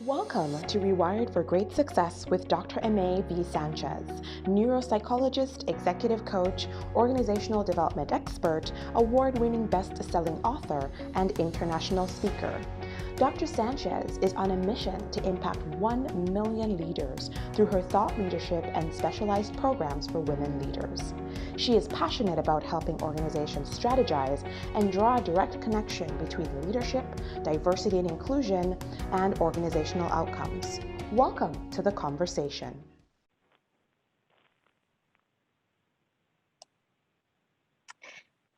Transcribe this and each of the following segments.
Welcome to Rewired for Great Success with Dr. M.A.V. Sanchez, neuropsychologist, executive coach, organizational development expert, award-winning best-selling author, and international speaker. Dr. Sanchez is on a mission to impact 1 million leaders through her thought leadership and specialized programs for women leaders. She is passionate about helping organizations strategize and draw a direct connection between leadership, diversity and inclusion, and organizational outcomes. Welcome to the conversation.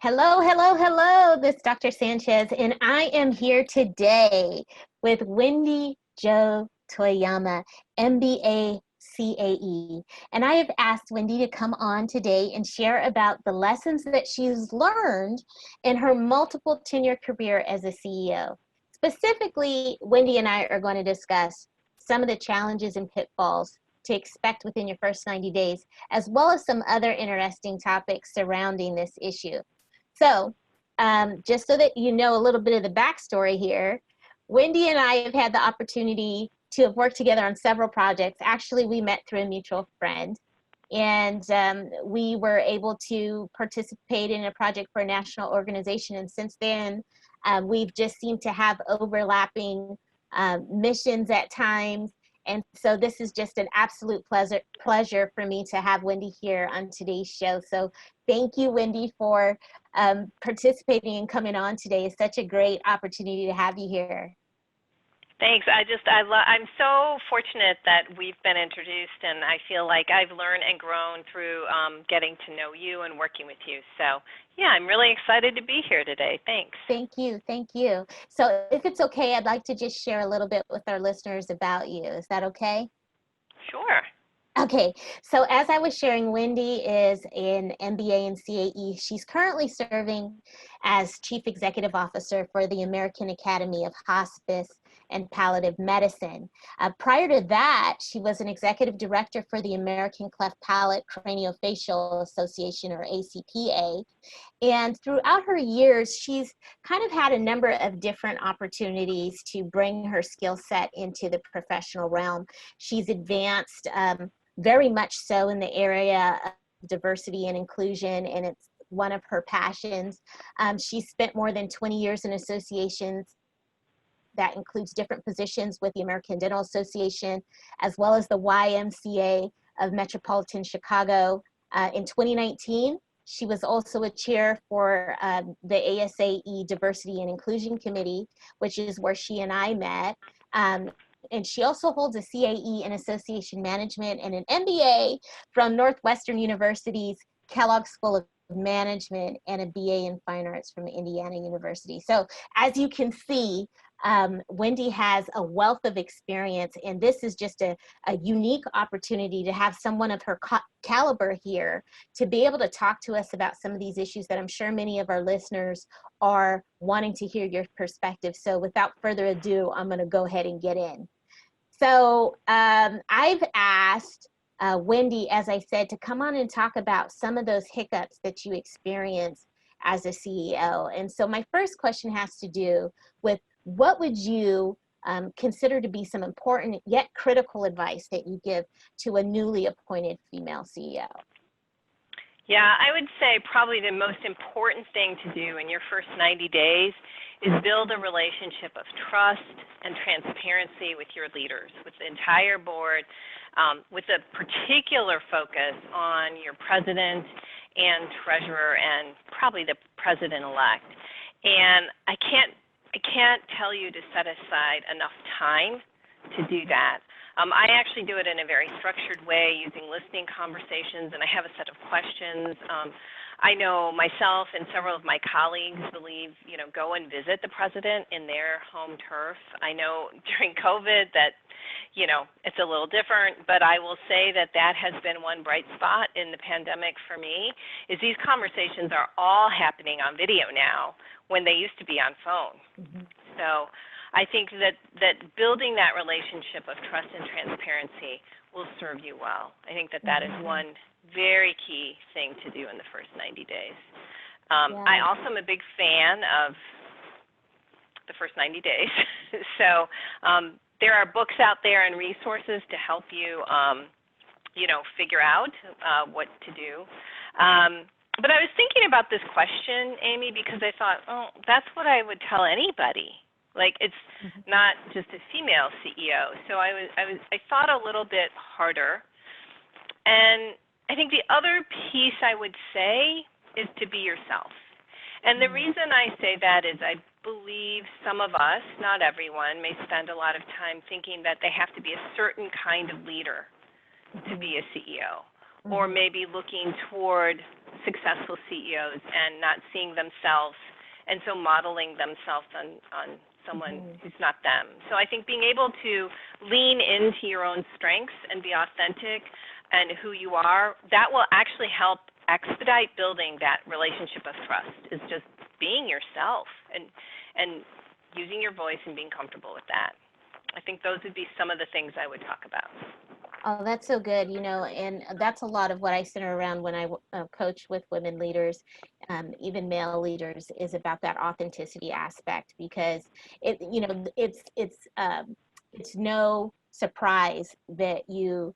Hello, hello, hello. This is Dr. Sanchez, and I am here today with Wendy-Jo Toyama, MBA CAE. And I have asked Wendy to come on today and share about the lessons that she's learned in her multiple tenure career as a CEO. Specifically, Wendy and I are going to discuss some of the challenges and pitfalls to expect within your first 90 days, as well as some other interesting topics surrounding this issue. So just so that you know a little bit of the backstory here, Wendy and I have had the opportunity to have worked together on several projects. Actually, we met through a mutual friend, and we were able to participate in a project for a national organization. And since then, we've just seemed to have overlapping missions at times. And so this is just an absolute pleasure for me to have Wendy here on today's show. So thank you, Wendy, for participating and coming on today. It's such a great opportunity to have you here. Thanks. I'm so fortunate that we've been introduced, and I feel like I've learned and grown through getting to know you and working with you. So yeah, I'm really excited to be here today. Thanks. Thank you. Thank you. So if it's okay, I'd like to just share a little bit with our listeners about you. Is that okay? Sure. Okay, so as I was sharing, Wendy is an MBA in CAE. She's currently serving as Chief Executive Officer for the American Academy of Hospice and Palliative Medicine. Prior to that, she was an Executive Director for the American Cleft Palate Craniofacial Association, or ACPA. And throughout her years, she's kind of had a number of different opportunities to bring her skill set into the professional realm. She's advanced very much so in the area of diversity and inclusion, and it's one of her passions. She spent more than 20 years in associations. That includes different positions with the American Dental Association, as well as the YMCA of Metropolitan Chicago. In 2019, she was also a chair for the ASAE Diversity and Inclusion Committee, which is where she and I met. And she also holds a CAE in Association Management and an MBA from Northwestern University's Kellogg School of Management, and a BA in Fine Arts from Indiana University. So as you can see, Wendy has a wealth of experience, and this is just a unique opportunity to have someone of her caliber here to be able to talk to us about some of these issues that I'm sure many of our listeners are wanting to hear your perspective. So without further ado, I'm going to go ahead and get in. So I've asked Wendy, as I said, to come on and talk about some of those hiccups that you experience as a CEO. And so my first question has to do with, what would you consider to be some important yet critical advice that you give to a newly appointed female CEO? Yeah, I would say probably the most important thing to do in your first 90 days is build a relationship of trust and transparency with your leaders, with the entire board, with a particular focus on your president and treasurer and probably the president-elect. And I can't tell you to set aside enough time to do that. I actually do it in a very structured way using listening conversations, and I have a set of questions. I know myself and several of my colleagues believe, go and visit the president in their home turf. I know during COVID that, it's a little different, but I will say that has been one bright spot in the pandemic for me, is these conversations are all happening on video now when they used to be on phone. Mm-hmm. So I think that building that relationship of trust and transparency will serve you well. I think that is one very key thing to do in the first 90 days. I also am a big fan of the first 90 days. So there are books out there and resources to help you, figure out what to do. But I was thinking about this question, Amy, because I thought, oh, that's what I would tell anybody. Like, it's not just a female CEO. So I thought a little bit harder. And I think the other piece I would say is to be yourself. And the reason I say that is I believe some of us, not everyone, may spend a lot of time thinking that they have to be a certain kind of leader to be a CEO, or maybe looking toward successful CEOs and not seeing themselves, and so modeling themselves on someone who's not them. So I think being able to lean into your own strengths and be authentic and who you are, that will actually help expedite building that relationship of trust, is just being yourself and using your voice and being comfortable with that. I think those would be some of the things I would talk about. Oh, that's so good, and that's a lot of what I center around when I coach with women leaders, even male leaders, is about that authenticity aspect, because it's no surprise that you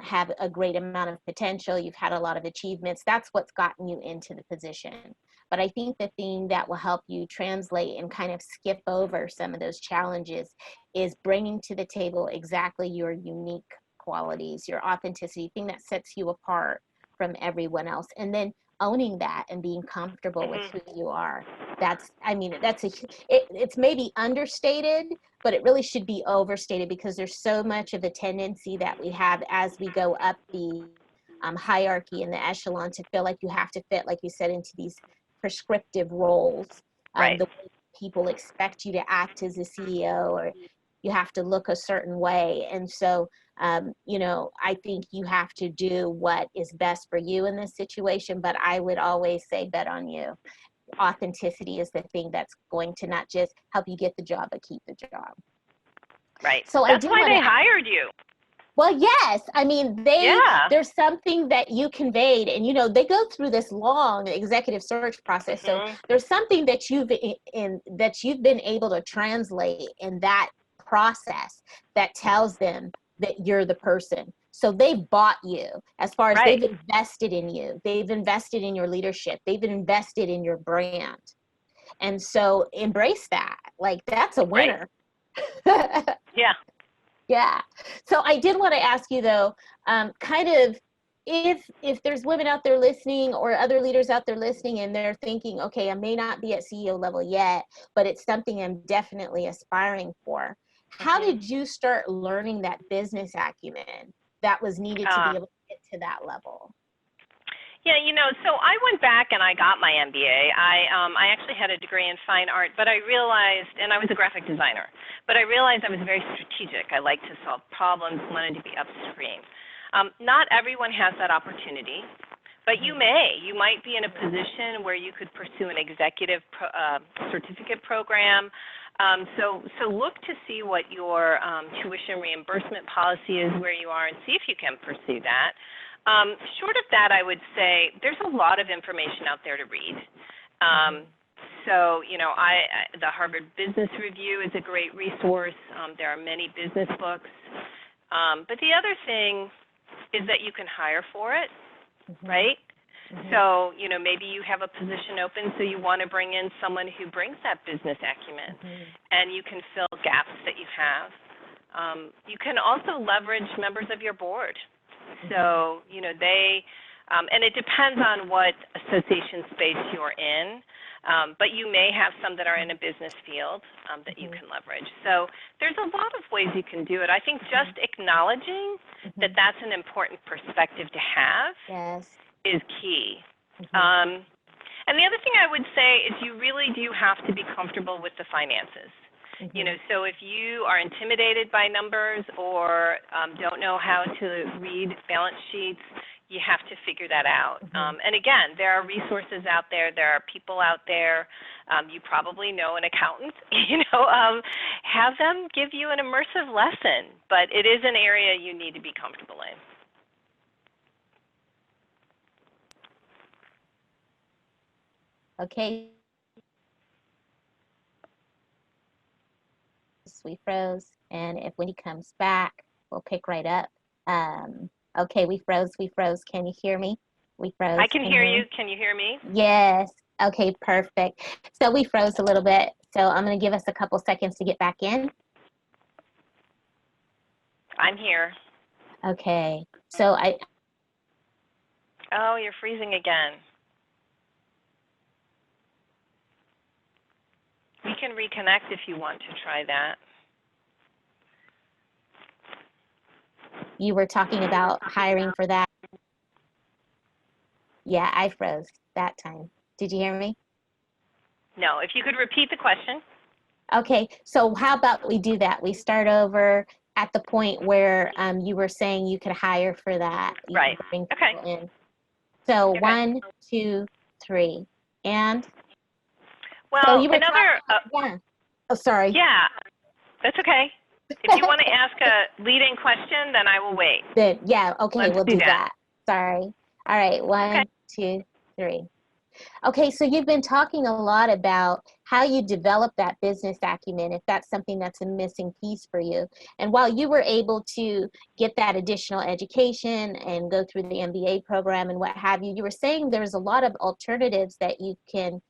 have a great amount of potential. You've had a lot of achievements. That's what's gotten you into the position. But I think the thing that will help you translate and kind of skip over some of those challenges is bringing to the table exactly your unique qualities, your authenticity, thing that sets you apart from everyone else, and then owning that and being comfortable with who you are. It's maybe understated, but it really should be overstated, because there's so much of a tendency that we have as we go up the hierarchy and the echelon to feel like you have to fit, like you said, into these prescriptive roles. Right. The way people expect you to act as a CEO, or you have to look a certain way. And so, I think you have to do what is best for you in this situation, but I would always say bet on you. Authenticity is the thing that's going to not just help you get the job, but keep the job. Right. So that's why they hired you. Well, yes. I mean, there's something that you conveyed, and they go through this long executive search process. So there's something that you've been able to translate in that process that tells them that you're the person. So they've bought you, as far as they've invested in you. They've invested in your leadership. They've invested in your brand. And so embrace that. Like, that's a winner. Yeah. Yeah. So I did want to ask you, though, kind of, if there's women out there listening, or other leaders out there listening, and they're thinking, okay, I may not be at CEO level yet, but it's something I'm definitely aspiring for. How did you start learning that business acumen that was needed to be able to get to that level? Yeah, so I went back and I got my MBA. I actually had a degree in fine art, but I realized, and I was a graphic designer, but I realized I was very strategic. I like to solve problems, wanted to be upstream. Not everyone has that opportunity, but you might be in a position where you could pursue an executive certificate program. So look to see what your tuition reimbursement policy is where you are, and see if you can pursue that. Short of that, I would say there's a lot of information out there to read. So, the Harvard Business Review is a great resource. There are many business books. But the other thing is that you can hire for it, right? So, maybe you have a position open, so you want to bring in someone who brings that business acumen, and you can fill gaps that you have. You can also leverage members of your board. So, and it depends on what association space you're in, but you may have some that are in a business field that you can leverage. So there's a lot of ways you can do it. I think just acknowledging that that's an important perspective to have is key. And the other thing I would say is you really do have to be comfortable with the finances. So if you are intimidated by numbers, or don't know how to read balance sheets, you have to figure that out. And again, there are resources out there. There are people out there. You probably know an accountant. Have them give you an immersive lesson. But it is an area you need to be comfortable in. Okay. We froze. And if Wendy comes back, we'll pick right up. Okay, we froze. Can you hear me? We froze. I can hear you. Can you hear me? Yes. Okay, perfect. So we froze a little bit. So I'm going to give us a couple seconds to get back in. I'm here. Okay. So Oh, you're freezing again. We can reconnect if you want to try that. You were talking about hiring for that. Yeah, I froze that time. Did you hear me? No, if you could repeat the question. Okay, so how about we do that? We start over at the point where you were saying you could hire for that. You Right. could bring Okay. people in. So Okay. 1, 2, 3, and well, so you were another. yeah. Oh, sorry. Yeah, that's okay. If you want to ask a leading question, then I will wait. Yeah. Okay, Let's we'll do do that. that. Sorry. All right. 1, 2, 3. Okay, so you've been talking a lot about how you develop that business acumen, if that's something that's a missing piece for you. And while you were able to get that additional education and go through the MBA program and what have you, you were saying there's a lot of alternatives that you can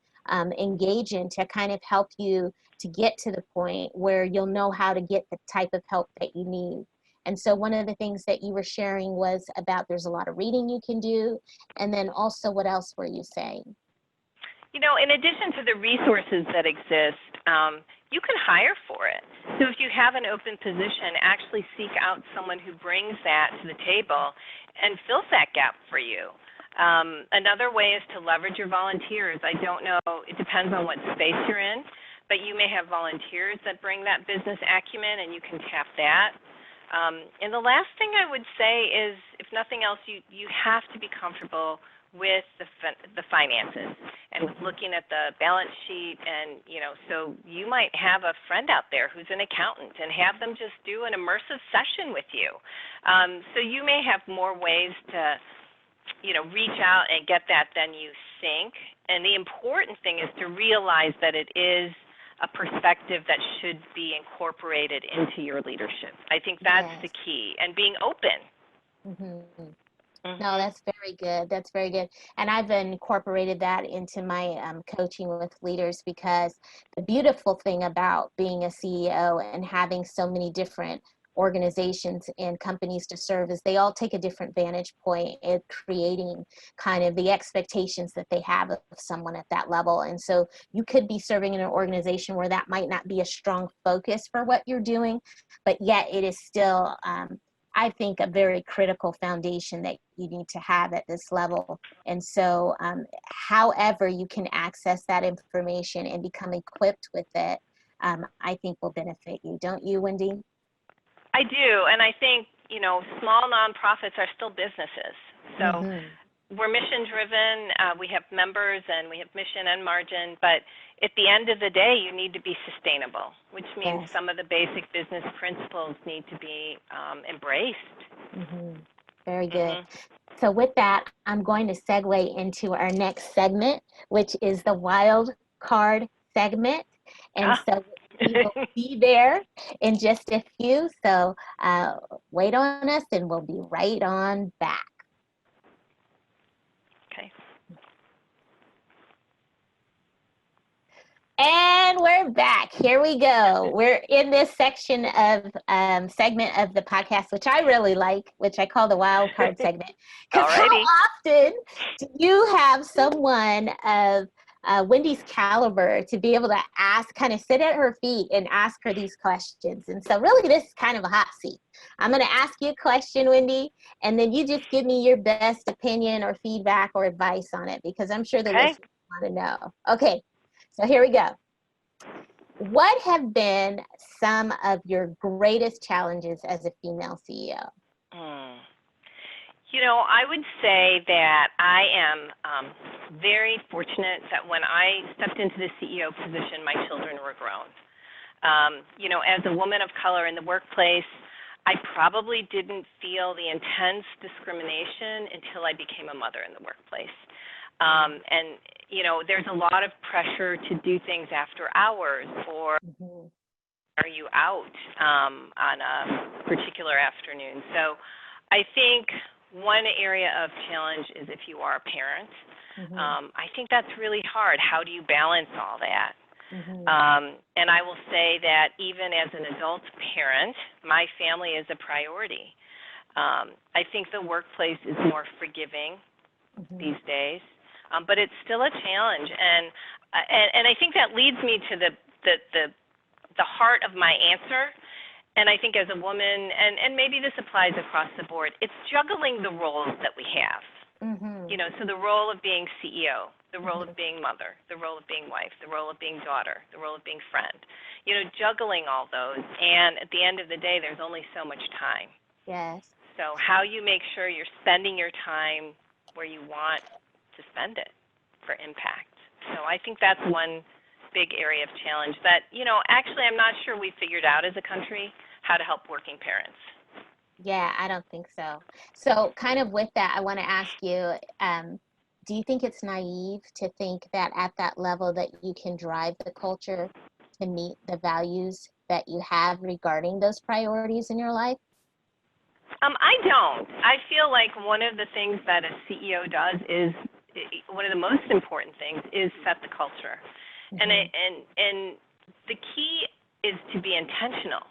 engage in to kind of help you to get to the point where you'll know how to get the type of help that you need. And so one of the things that you were sharing was about there's a lot of reading you can do. And then also, what else were you saying? You know, in addition to the resources that exist, you can hire for it. So if you have an open position, actually seek out someone who brings that to the table and fills that gap for you. Another way is to leverage your volunteers. I don't know, it depends on what space you're in, but you may have volunteers that bring that business acumen and you can tap that. And the last thing I would say is, if nothing else, you have to be comfortable with the finances and with looking at the balance sheet. And, you know, so you might have a friend out there who's an accountant and have them just do an immersive session with you. So you may have more ways to, you know, reach out and get that than you think. And the important thing is to realize that it is a perspective that should be incorporated into your leadership. I think that's the key, and being open. Mm-hmm. No, that's very good. That's very good. And I've incorporated that into my coaching with leaders, because the beautiful thing about being a CEO and having so many different organizations and companies to serve is they all take a different vantage point at creating kind of the expectations that they have of someone at that level. And so you could be serving in an organization where that might not be a strong focus for what you're doing, but yet it is still I think a very critical foundation that you need to have at this level. And so however you can access that information and become equipped with it, I think will benefit you. Don't you, Wendy? I do, and I think, you know, small nonprofits are still businesses. So we're mission driven, we have members and we have mission and margin, but at the end of the day, you need to be sustainable, which means some of the basic business principles need to be embraced. Very good. So with that, I'm going to segue into our next segment, which is the Wildcard Segment. And so we will be there in just a few. So wait on us and we'll be right on back. Okay. And we're back. Here we go. We're in this section of segment of the podcast, which I really like, which I call the Wildcard Segment. Because how often do you have someone of Wendy's caliber to be able to ask, kind of sit at her feet and ask her these questions? And so really this is kind of a hot seat. I'm going to ask you a question, Wendy, and then you just give me your best opinion or feedback or advice on it, because I'm sure the listeners want to know. Okay. So here we go. What have been some of your greatest challenges as a female CEO? You know, I would say that I am very fortunate that when I stepped into the CEO position, my children were grown. You know, as a woman of color in the workplace, I probably didn't feel the intense discrimination until I became a mother in the workplace. And, you know, there's a lot of pressure to do things after hours or are you out on a particular afternoon? So I think one area of challenge is if you are a parent. I think that's really hard. How do you balance all that? And I will say that even as an adult parent, my family is a priority. I think the workplace is more forgiving these days, but it's still a challenge. And I think that leads me to the heart of my answer. And I think as a woman, and maybe this applies across the board, it's juggling the roles that we have. You know, so the role of being CEO, the role of being mother, the role of being wife, the role of being daughter, the role of being friend. You know, juggling all those. And at the end of the day, there's only so much time. Yes. So how you make sure you're spending your time where you want to spend it for impact. So I think that's one big area of challenge that, you know, actually I'm not sure we figured out as a country how to help working parents. Yeah, I don't think so. So kind of with that, I want to ask you, do you think it's naive to think that at that level that you can drive the culture to meet the values that you have regarding those priorities in your life? I don't. I feel like one of the things that a CEO does is, one of the most important things is set the culture. And the key is to be intentional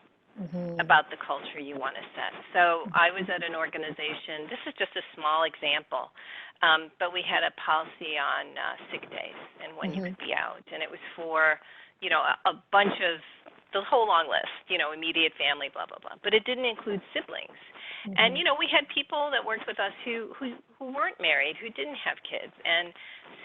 about the culture you want to set. So I was at an organization, this is just a small example, but we had a policy on sick days and when you could be out. And it was for, you know, a bunch of, the whole long list, you know, immediate family, blah, blah, blah. But it didn't include siblings. And, you know, we had people that worked with us who weren't married, who didn't have kids. And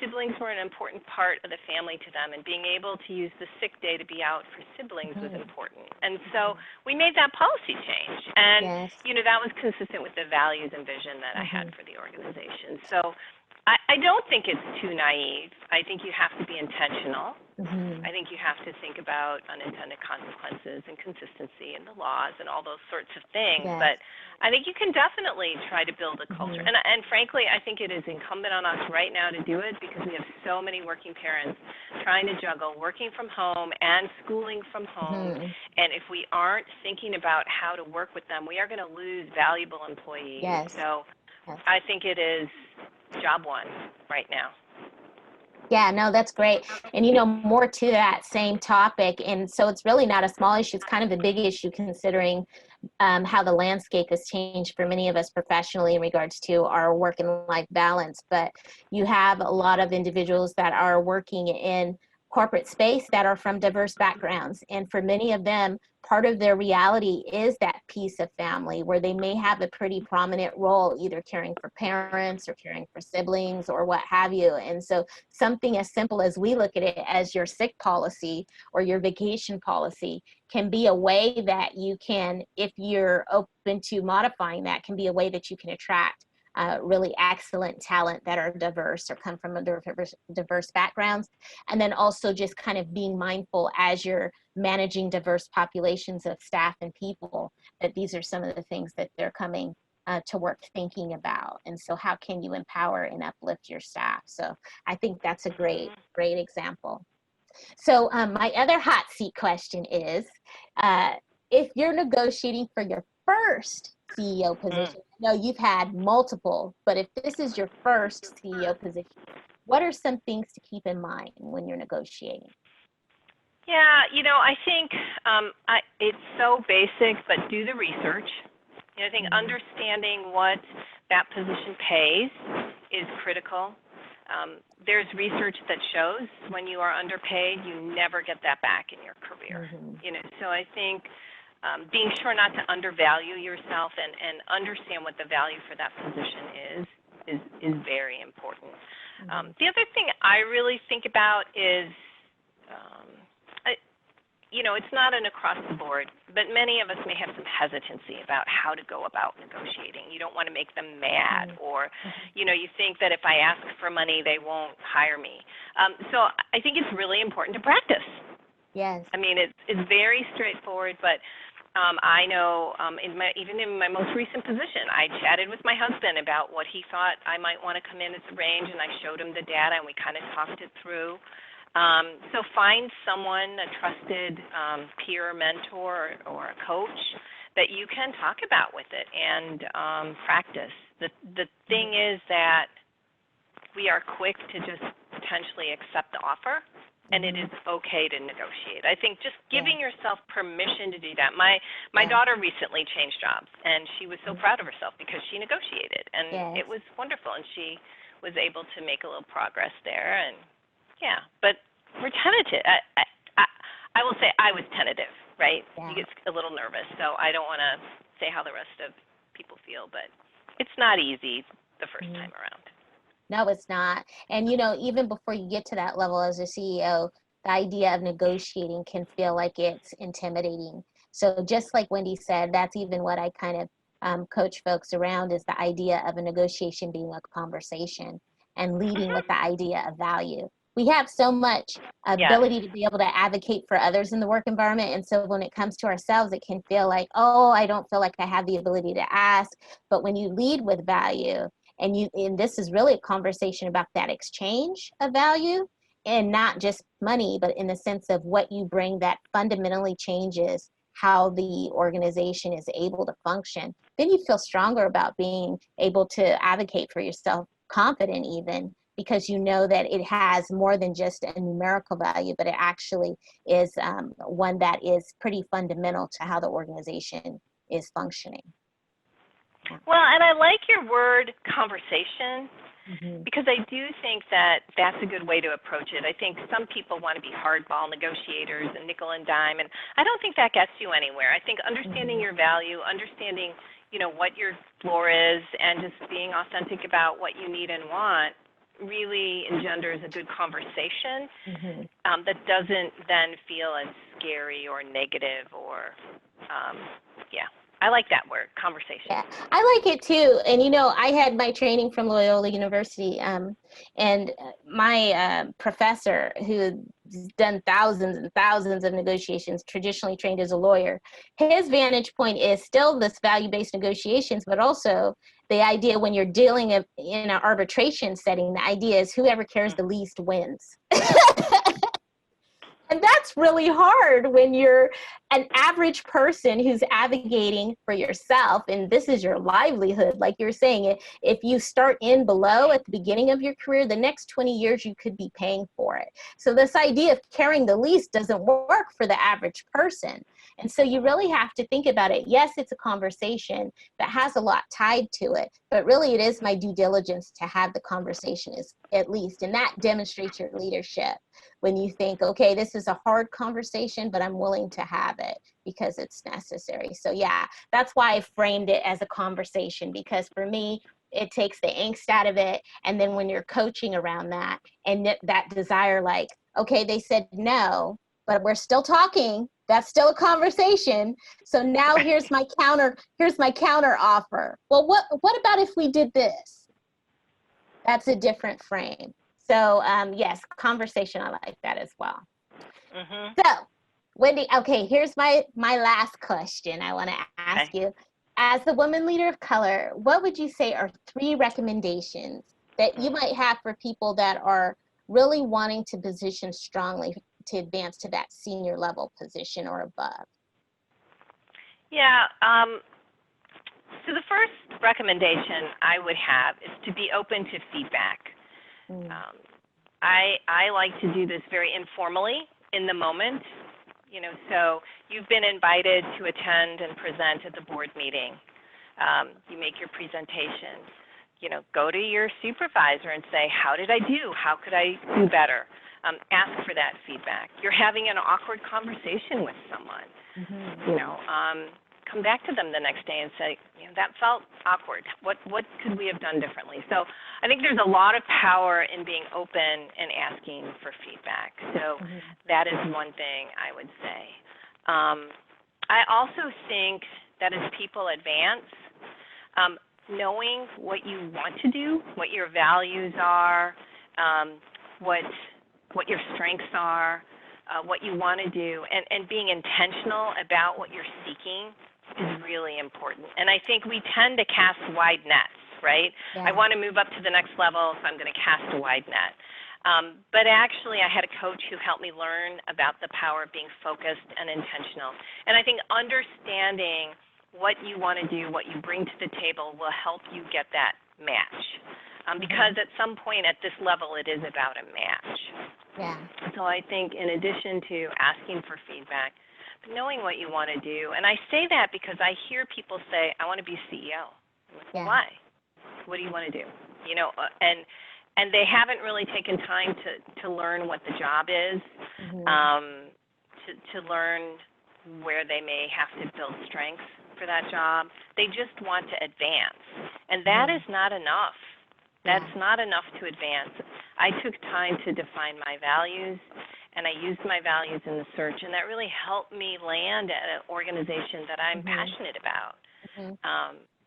siblings were an important part of the family to them. And being able to use the sick day to be out for siblings was important. And so we made that policy change. And, you know, that was consistent with the values and vision that I had for the organization. So I don't think it's too naive. I think you have to be intentional. I think you have to think about unintended consequences and consistency and the laws and all those sorts of things. But I think you can definitely try to build a culture. And frankly, I think it is incumbent on us right now to do it because we have so many working parents trying to juggle working from home and schooling from home. And if we aren't thinking about how to work with them, we are going to lose valuable employees. So I think it is job one right now. Yeah, no, that's great. And, you know, more to that same topic. And so it's really not a small issue. It's kind of a big issue considering how the landscape has changed for many of us professionally in regards to our work and life balance. But you have a lot of individuals that are working in corporate space that are from diverse backgrounds. And for many of them, part of their reality is that piece of family where they may have a pretty prominent role, either caring for parents or caring for siblings or what have you. And so something as simple as we look at it as your sick policy or your vacation policy can be a way that you can, if you're open to modifying that, can be a way that you can attract really excellent talent that are diverse or come from diverse backgrounds. And then also just kind of being mindful as you're managing diverse populations of staff and people, that these are some of the things that they're coming to work thinking about. And so how can you empower and uplift your staff? So I think that's a great example. So my other hot seat question is, if you're negotiating for your first CEO position, I know you've had multiple, but if this is your first CEO position, what are some things to keep in mind when you're negotiating? Yeah, you know, I think it's so basic, but do the research. You know, I think understanding what that position pays is critical. There's research that shows when you are underpaid, you never get that back in your career. You know, so I think being sure not to undervalue yourself and understand what the value for that position is very important. The other thing I really think about is, you know, it's not an across the board, but many of us may have some hesitancy about how to go about negotiating. You don't want to make them mad, or, you know, you think that if I ask for money, they won't hire me. So I think it's really important to practice. Yes. I mean, it's very straightforward, but I know even in my most recent position, I chatted with my husband about what he thought I might want to come in as a range, and I showed him the data, and we kind of talked it through. So find someone, a trusted peer, mentor, or a coach that you can talk about with it and practice. The thing is that we are quick to just potentially accept the offer, and it is okay to negotiate. I think just giving yourself permission to do that. My daughter recently changed jobs, and she was so proud of herself because she negotiated, and it was wonderful, and she was able to make a little progress there. And but we're tentative. I will say I was tentative, right? You get a little nervous, so I don't want to say how the rest of people feel, but it's not easy the first time around. No, it's not. And, even before you get to that level as a CEO, the idea of negotiating can feel like it's intimidating. So just like Wendy said, that's even what I kind of coach folks around, is the idea of a negotiation being a conversation and leading with the idea of value. We have so much ability to be able to advocate for others in the work environment. And so when it comes to ourselves, it can feel like, oh, I don't feel like I have the ability to ask. But when you lead with value, and this is really a conversation about that exchange of value, and not just money, but in the sense of what you bring that fundamentally changes how the organization is able to function, then you feel stronger about being able to advocate for yourself, confident even, because you know that it has more than just a numerical value, but it actually is one that is pretty fundamental to how the organization is functioning. Well, and I like your word conversation, because I do think that that's a good way to approach it. I think some people want to be hardball negotiators and nickel and dime, and I don't think that gets you anywhere. I think understanding your value, understanding, what your floor is, and just being authentic about what you need and want really engenders a good conversation that doesn't then feel as scary or negative or, I like that word, conversation. Yeah, I like it too. And, I had my training from Loyola University, and my professor, who's done thousands and thousands of negotiations, traditionally trained as a lawyer, his vantage point is still this value-based negotiations, but also the idea when you're dealing in an arbitration setting, the idea is whoever cares the least wins. And that's really hard when you're an average person who's advocating for yourself, and this is your livelihood. Like you're saying, if you start in below at the beginning of your career, the next 20 years you could be paying for it. So this idea of carrying the least doesn't work for the average person. And so you really have to think about it. Yes, it's a conversation that has a lot tied to it, but really it is my due diligence to have the conversation at least, and that demonstrates your leadership. When you think, okay, this is a hard conversation, but I'm willing to have it because it's necessary. So that's why I framed it as a conversation, because for me, it takes the angst out of it. And then when you're coaching around that and that desire, like, okay, they said no, but we're still talking. That's still a conversation. So now here's my counter offer. Well, what about if we did this? That's a different frame. So yes, conversation, I like that as well. So Wendy, okay, here's my last question I want to ask you. As the woman leader of color, what would you say are 3 recommendations that you might have for people that are really wanting to position strongly to advance to that senior level position or above? Yeah, so the first recommendation I would have is to be open to feedback. I like to do this very informally in the moment. So you've been invited to attend and present at the board meeting. You make your presentation. Go to your supervisor and say, how did I do? How could I do better? Ask for that feedback. You're having an awkward conversation with someone. Come back to them the next day and say, that felt awkward. What could we have done differently? So I think there's a lot of power in being open and asking for feedback. So that is one thing I would say. I also think that as people advance, knowing what you want to do, what your values are, what your strengths are, what you want to do, and being intentional about what you're seeking is really important. And I think we tend to cast wide nets, right? I want to move up to the next level, so I'm going to cast a wide net. But actually, I had a coach who helped me learn about the power of being focused and intentional. And I think understanding what you want to do, what you bring to the table, will help you get that match. Because at some point at this level, it is about a match. Yeah. So I think in addition to asking for feedback, knowing what you want to do, and I say that because I hear people say, I want to be CEO. Yeah. Why? What do you want to do? You know, and they haven't really taken time to learn what the job is, to learn where they may have to build strengths for that job. They just want to advance, and that is not enough. That's not enough to advance. I took time to define my values, and I used my values in the search, and that really helped me land at an organization that I'm passionate about.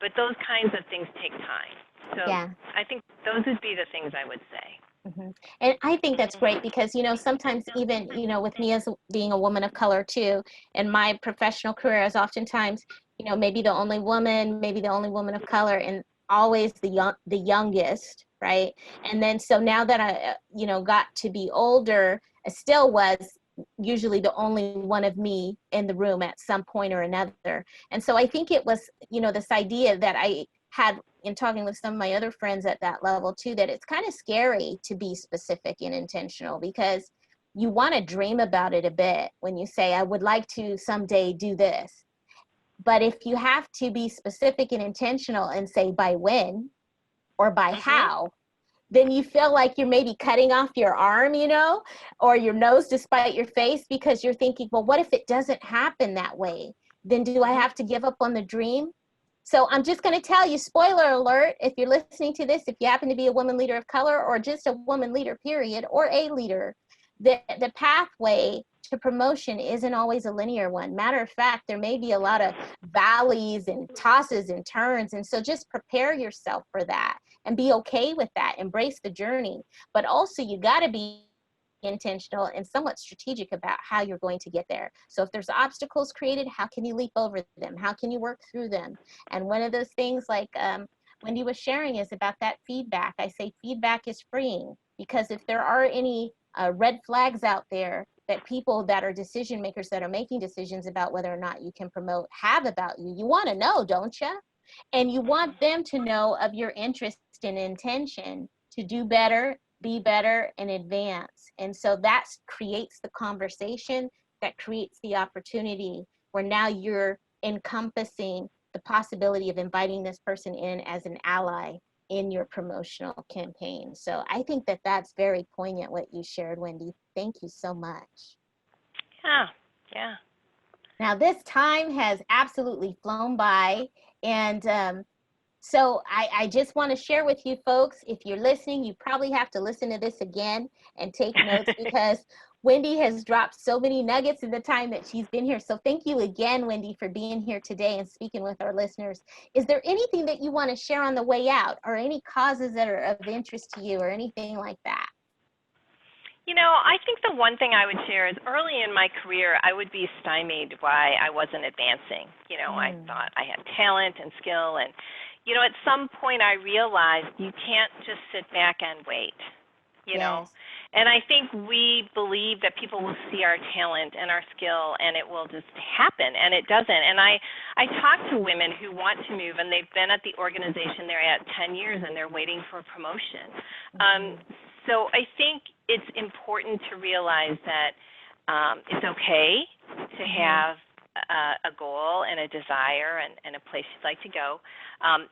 But those kinds of things take time. So I think those would be the things I would say. And I think that's great because, you know, sometimes even, you know, with me as being a woman of color too, and my professional career is oftentimes, you know, maybe the only woman of color, and always the youngest, right? And then so now that I, you know, got to be older, I still was usually the only one of me in the room at some point or another. And so I think it was, you know, this idea that I had in talking with some of my other friends at that level too, that it's kind of scary to be specific and intentional, because you want to dream about it a bit when you say, I would like to someday do this. But if you have to be specific and intentional and say by when or by how, then you feel like you're maybe cutting off your arm, you know, or your nose to spite your face, because you're thinking, well, what if it doesn't happen that way? Then do I have to give up on the dream? So I'm just going to tell you, spoiler alert, if you're listening to this, if you happen to be a woman leader of color or just a woman leader, period, or a leader, the pathway to promotion isn't always a linear one. Matter of fact, there may be a lot of valleys and tosses and turns. And so just prepare yourself for that and be okay with that. Embrace the journey. But also you got to be intentional and somewhat strategic about how you're going to get there. So if there's obstacles created, how can you leap over them? How can you work through them? And one of those things, like Wendy was sharing, is about that feedback. I say feedback is freeing, because if there are any red flags out there that people that are decision makers that are making decisions about whether or not you can promote have about you, you want to know, don't you? And you want them to know of your interest and intention to do better, be better, and advance. And so that creates the conversation, that creates the opportunity where now you're encompassing the possibility of inviting this person in as an ally in your promotional campaign. So I think that that's very poignant what you shared, Wendy. Thank you so much. Yeah. Now this time has absolutely flown by, and so I just want to share with you folks, if you're listening, you probably have to listen to this again and take notes, because Wendy has dropped so many nuggets in the time that she's been here. So thank you again, Wendy, for being here today and speaking with our listeners. Is there anything that you want to share on the way out, or any causes that are of interest to you, or anything like that? You know, I think the one thing I would share is early in my career, I would be stymied why I wasn't advancing. You know, I thought I had talent and skill, and, you know, at some point I realized you can't just sit back and wait, you know. And I think we believe that people will see our talent and our skill and it will just happen, and it doesn't. And I talk to women who want to move, and they've been at the organization they're at 10 years and they're waiting for a promotion. So I think it's important to realize that it's okay to have a goal and a desire and a place you'd like to go,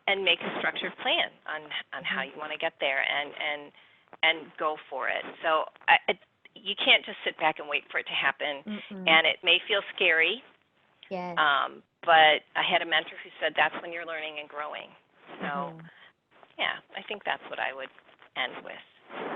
and make a structured plan on how you want to get there and go for it. So you can't just sit back and wait for it to happen, and it may feel scary, but I had a mentor who said that's when you're learning and growing. So yeah, I think that's what I would end with.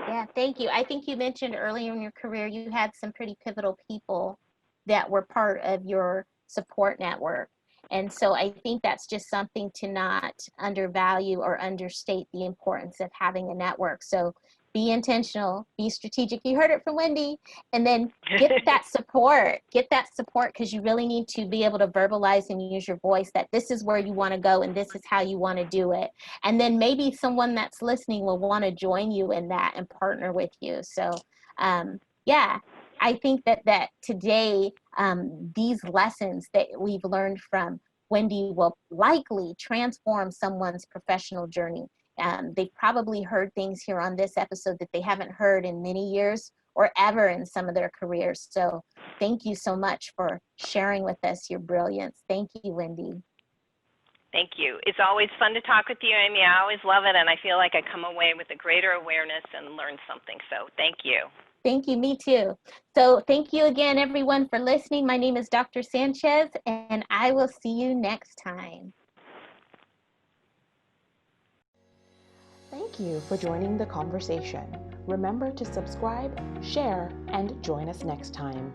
Yeah, thank you. I think you mentioned earlier in your career you had some pretty pivotal people that were part of your support network. And so I think that's just something to not undervalue or understate the importance of having a network. So be intentional, be strategic. You heard it from Wendy. And then get that support. Get that support, because you really need to be able to verbalize and use your voice that this is where you want to go and this is how you want to do it. And then maybe someone that's listening will want to join you in that and partner with you. So yeah, I think that today, these lessons that we've learned from Wendy will likely transform someone's professional journey. They've probably heard things here on this episode that they haven't heard in many years or ever in some of their careers. So thank you so much for sharing with us your brilliance. Thank you, Wendy. Thank you. It's always fun to talk with you, Amy. I always love it, and I feel like I come away with a greater awareness and learn something. So thank you. Thank you. Me too. So thank you again, everyone, for listening. My name is Dr. Sanchez, and I will see you next time. Thank you for joining the conversation. Remember to subscribe, share, and join us next time.